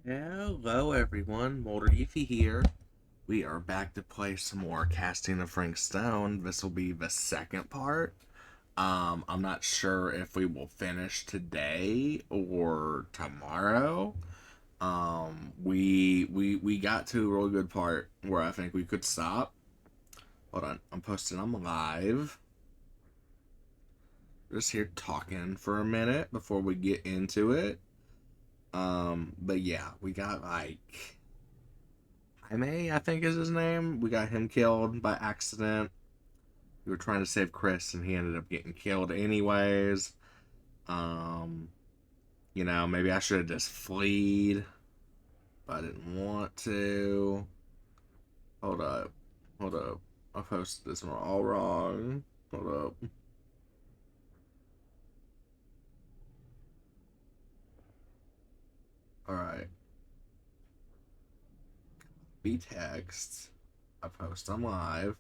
Hello everyone, Moldereefy here. We are back to play some more Casting of Frank Stone. This will be the second part. I'm not sure if we will finish today or tomorrow. We got to a really good part where I think we could stop. Hold on, I'm live. Just here talking for a minute before we get into it. But yeah, we got like Jaime, I think is his name. We got him killed by accident. We were trying to save Chris, and he ended up getting killed anyways. Um, maybe I should have just fleed, but I didn't want to. Hold up, hold up. I posted this one all wrong. Hold up. All right. Be text. I post. I'm live.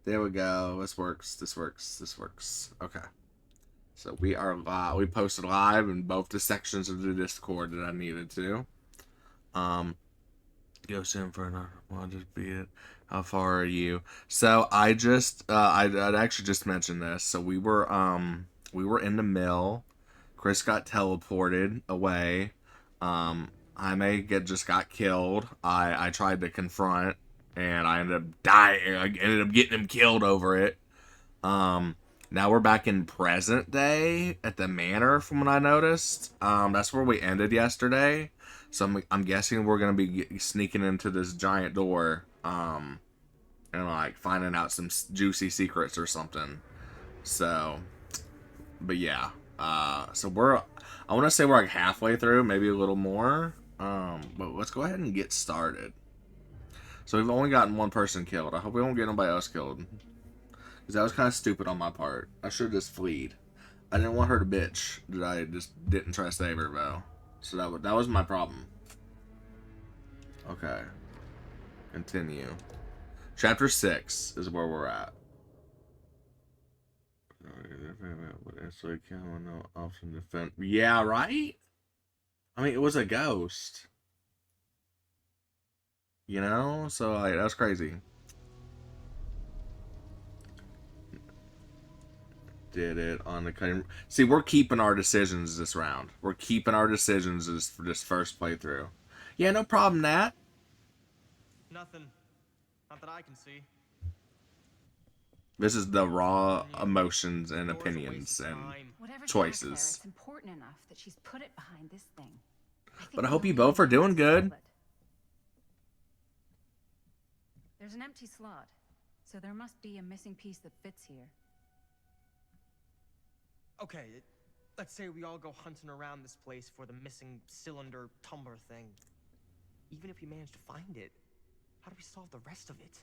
There we go. This works. This works. This works. Okay. So we are live. We posted live in both the sections of the Discord that I needed to. Go soon for another one. Just beat it. How far are you? So I just, I'd actually just mentioned this. So we were in the mill. Chris got teleported away. Jaime just got killed. I tried to confront, and I ended up dying. I ended up getting him killed over it. Now we're back in present day at the manor, from what I noticed. That's where we ended yesterday. So I'm guessing we're gonna be sneaking into this giant door, and like finding out some juicy secrets or something. So, but yeah, so I want to say we're like halfway through, maybe a little more. But let's go ahead and get started. So we've only gotten one person killed. I hope we won't get nobody else killed. Because that was kind of stupid on my part. I should have just fleed. I didn't want her to bitch that I just didn't try to save her, though. So that was my problem. Okay. Continue. Chapter 6 is where we're at. Yeah, right? I mean, it was a ghost. You know? So, like, that was crazy. Did it on the cutting. See, we're keeping our decisions this round. We're keeping our decisions for this first playthrough. Yeah, no problem, Nat. Nothing. Not that I can see. This is the raw emotions and opinions and Whatever's back there, choices. it's important enough that she's put it behind this thing. But I hope you both are doing good. There's an empty slot, so there must be a missing piece that fits here. Okay, let's say we all go hunting around this place for the missing cylinder tumbler thing. Even if we manage to find it, how do we solve the rest of it?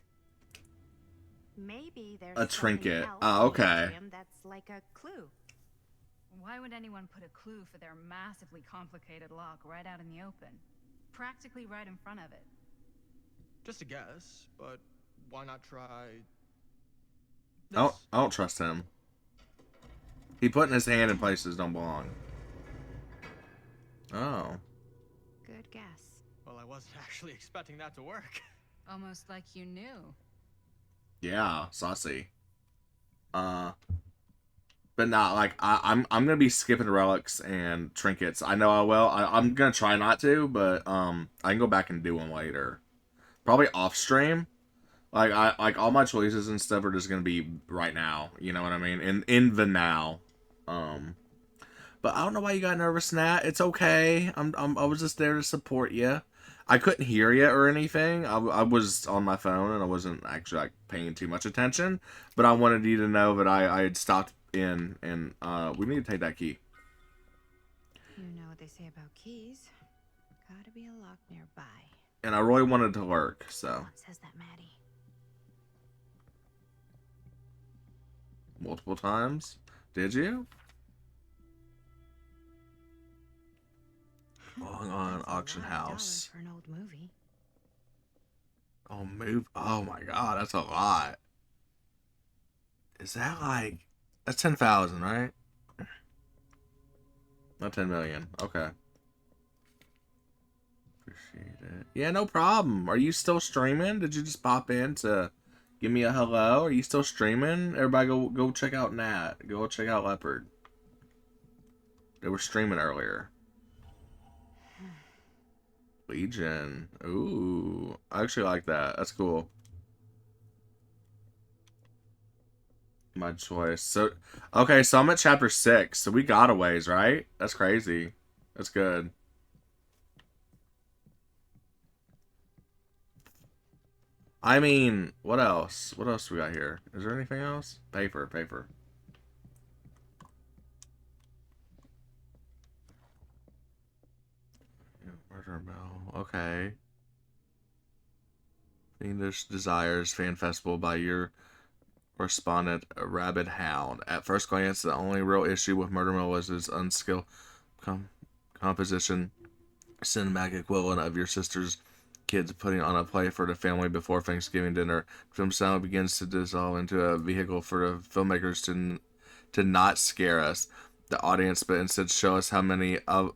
Maybe there's A trinket. else Oh, okay. that's like a clue. Why would anyone put a clue for their massively complicated lock right out in the open? Practically right in front of it. Just a guess, but why not try this? I don't trust him. He putting his hand in places don't belong. Oh. Good guess. Well, I wasn't actually expecting that to work. Almost like you knew. Yeah, saucy. But not like I'm gonna be skipping relics and trinkets. I know I will. I'm gonna try not to, but I can go back and do them later. Probably off stream. Like all my choices and stuff are just gonna be right now. You know what I mean? In the now. But I don't know why you got nervous, Nat. It's okay. I was just there to support you. I couldn't hear you or anything. I was on my phone and I wasn't actually like paying too much attention. But I wanted you to know that I had stopped in and we need to take that key. You know what they say about keys. Gotta be a lock nearby. And I really wanted to lurk, so. Says that Maddie. Multiple times? Did you? Long on auction house. For an old movie. Oh, move. Oh my god, that's a lot. Is that like. That's 10,000, right? Not 10 million. Okay. Appreciate it. Yeah, no problem. Are you still streaming? Did you just pop in to give me a hello? Are you still streaming? Everybody go check out Nat. Go check out Leopard. They were streaming earlier. Legion. Ooh. I actually like that. That's cool. My choice. So, okay, so I'm at chapter 6. So we got a ways, right? That's crazy. That's good. I mean, what else? What else we got here? Is there anything else? Paper. Murder Bell. Okay. Fiendish Desires Fan Festival by your correspondent, Rabid Hound. At first glance, the only real issue with Murder Mill was his unskilled composition, cinematic equivalent of your sister's kids putting on a play for the family before Thanksgiving dinner. Film sound begins to dissolve into a vehicle for the filmmakers to not scare us, the audience, but instead show us how many of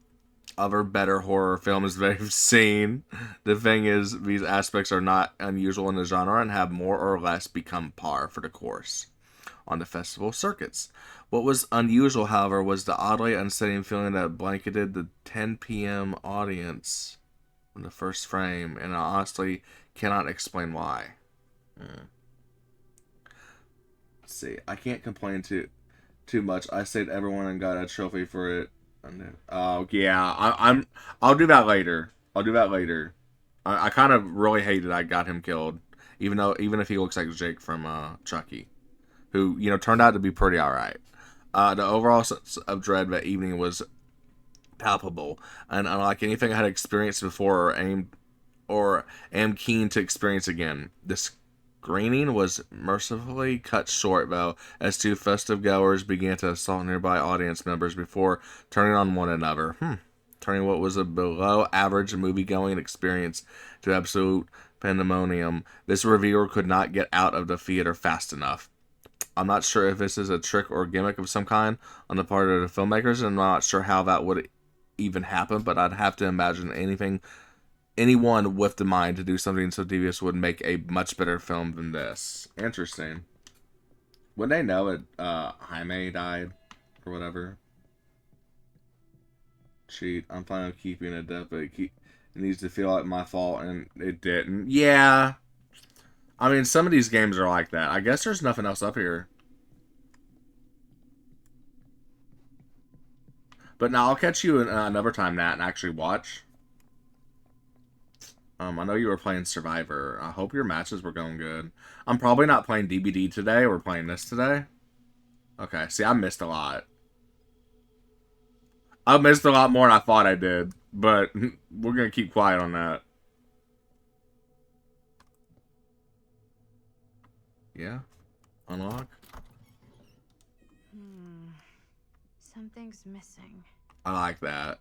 other better horror films they've seen. The thing is, these aspects are not unusual in the genre and have more or less become par for the course on the festival circuits. What was unusual, however, was the oddly unsettling feeling that blanketed the 10 p.m. audience in the first frame, and I honestly cannot explain why. Let's see. I can't complain too much. I saved everyone and got a trophy for it. Oh yeah, I'll do that later. I kind of really hated I got him killed, even if he looks like Jake from Chucky, who turned out to be pretty alright. The overall sense of dread that evening was palpable, and unlike anything I had experienced before or am keen to experience again. This screening was mercifully cut short, though, as two festive goers began to assault nearby audience members before turning on one another. Turning what was a below-average movie-going experience to absolute pandemonium. This reviewer could not get out of the theater fast enough. I'm not sure if this is a trick or gimmick of some kind on the part of the filmmakers, and I'm not sure how that would even happen, but I'd have to imagine anyone with the mind to do something so devious would make a much better film than this. Interesting. Would they know it, Jaime died? Or whatever? Cheat. I'm planning on keeping it up, but it needs to feel like my fault, and it didn't. Yeah. I mean, some of these games are like that. I guess there's nothing else up here. But now I'll catch you another time, Nat, and actually watch. I know you were playing Survivor. I hope your matches were going good. I'm probably not playing DBD today. We're playing this today. Okay, see, I missed a lot. I missed a lot more than I thought I did. But we're going to keep quiet on that. Yeah. Unlock. Something's missing. I like that.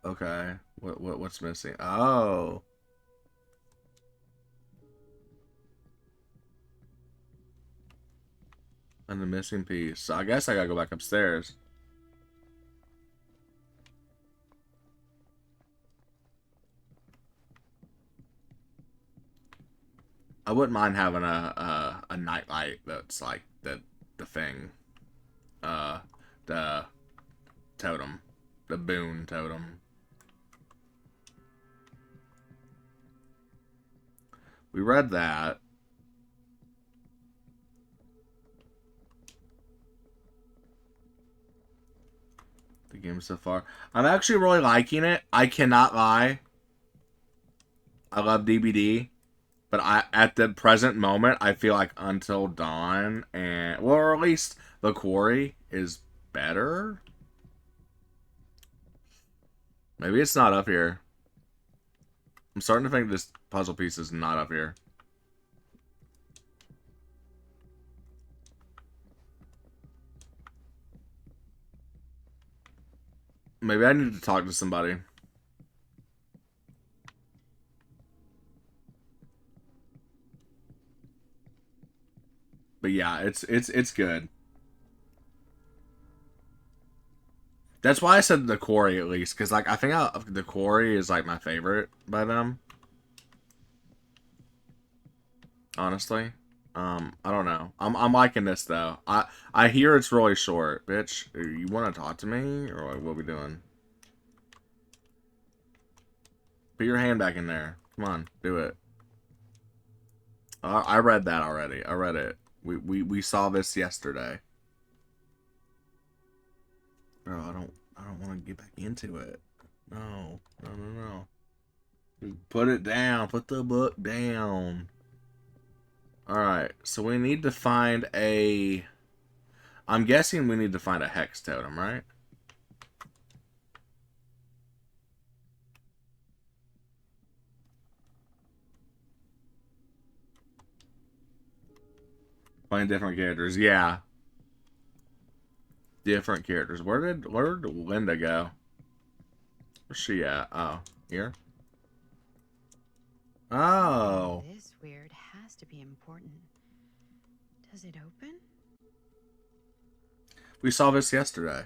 Okay. What's missing? Oh. And the missing piece. So I guess I gotta go back upstairs. I wouldn't mind having a nightlight that's like the thing. The totem. The boon totem. We read that. The game so far. I'm actually really liking it. I cannot lie. I love DBD. But at the present moment, I feel like Until Dawn or at least The Quarry is better. Maybe it's not up here. I'm starting to think this puzzle piece is not up here. Maybe I need to talk to somebody. But yeah, it's good. That's why I said the quarry at least, because like I think the quarry is like my favorite by them. Honestly, I don't know. I'm liking this though. I hear it's really short, bitch. You want to talk to me or like, what we doing? Put your hand back in there. Come on, do it. I read that already. I read it. We saw this yesterday. Bro, I don't want to get back into it. No. Put it down. Put the book down. Alright, so we need to find a... I'm guessing we need to find a hex totem, right? Find different characters, yeah. Different characters. Where did Linda go? Where's she at? Oh, here? Oh. This weird has to be important. Does it open? We saw this yesterday.